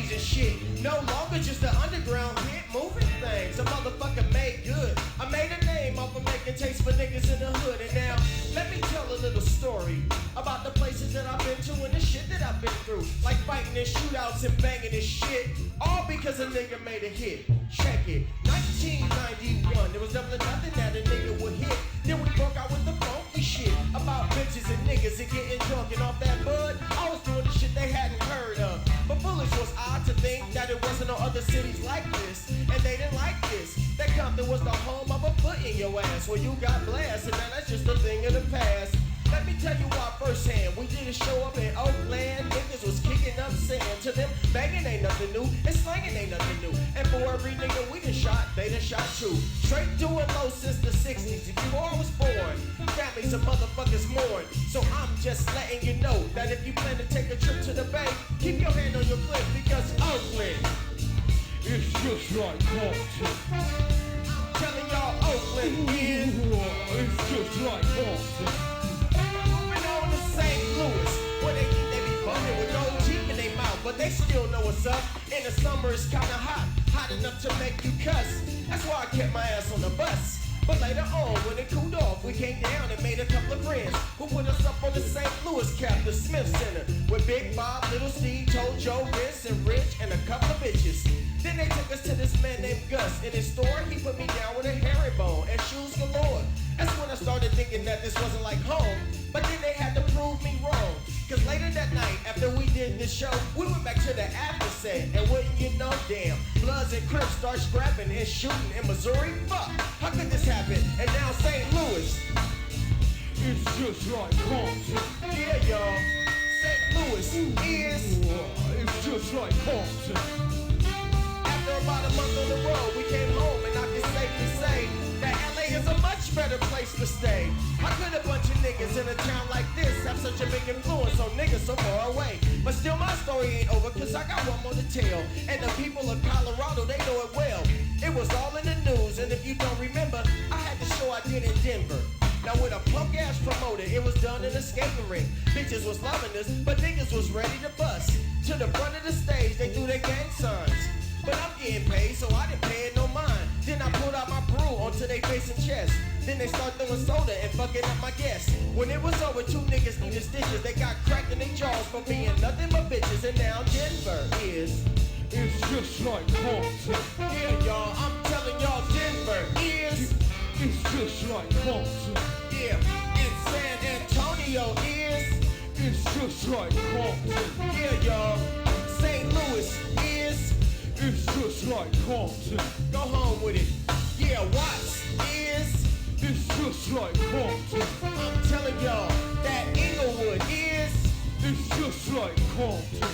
cities and shit. No longer just the underground hit, moving things. A motherfucker made good. I made a name off of making tapes for niggas in the hood. And now, let me tell a little story about the places that I've been to and the shit that I've been through. Like fighting in shootouts and banging this shit. All because a nigga made a hit. Check it. 1991, there was definitely nothing that a nigga would hit. Then we broke out with the funky shit about bitches and niggas and getting drunk and off that bud. I was doing the shit they hadn't heard of. But foolish was I to think that it wasn't no other cities like this. And they didn't like this. That Compton was the home of a foot in your ass. Well, you got blasted, and now that's just a thing of the past. Let me tell you why firsthand. We did a show up in Oakland. Niggas was kicking up sand. To them, banging ain't nothing new. And slanging ain't nothing new. And for every nigga we done shot, they done shot too. Straight doing low since the 60s. If you all was born, families of motherfuckers mourn. So I'm just letting you know that if you plan to take a trip to the Bay, keep your hand on your clip because Oakland, it's just like Compton. Telling y'all Oakland is, it's just like Compton. St. Louis, where they think they be bumming with gold teeth in their mouth, but they still know what's up. In the summer it's kinda hot, hot enough to make you cuss. That's why I kept my ass on the bus. But later on, when it cooled off, we came down and made a couple of friends who put us up on the St. Louis cap, the Smith Center, with Big Bob, Little Steve, Joe, Vince, and Rich, and a couple of bitches. Then they took us to this man named Gus. In his store, he put me down with a herringbone and shoes galore. That's when I started thinking that this wasn't like home. But then they had to prove me wrong. Cause later that night, after we did this show, we went back to the after set. And wouldn't you know, damn, Bloods and Crips start scrapping and shooting in Missouri? Fuck, how could this happen? And now St. Louis, it's just like Compton. Yeah, y'all, St. Louis is, it's just like Compton. After about a month on the road, we came home and I can safely say that LA is a much better place to stay. How could a bunch of niggas in a town like this have such a big influence on niggas so far away? But still my story ain't over cause I got one more to tell. And the people of Colorado, they know it well. It was all in the news, and if you don't remember, I had the show I did in Denver. Now with a punk ass promoter, it was done in a skating rink. Bitches was loving this, but niggas was ready to bust. To the front of the stage, they threw their gang signs. But I'm getting paid, so I didn't pay it no mind. Then I pulled out my brew onto their face and chest. Then they start throwing soda and fucking up my guests. When it was over, two niggas needed stitches. They got cracked in their jaws for being nothing but bitches. And now Denver is, it's just like Compton. Yeah, y'all, I'm telling y'all Denver is, it's just like Compton. Yeah, and San Antonio is, it's just like Compton. Yeah, y'all, St. Louis is, it's just like Compton. Go home with it. Yeah, Watts is, it's just like Compton. I'm telling y'all that Inglewood is, it's just like Compton.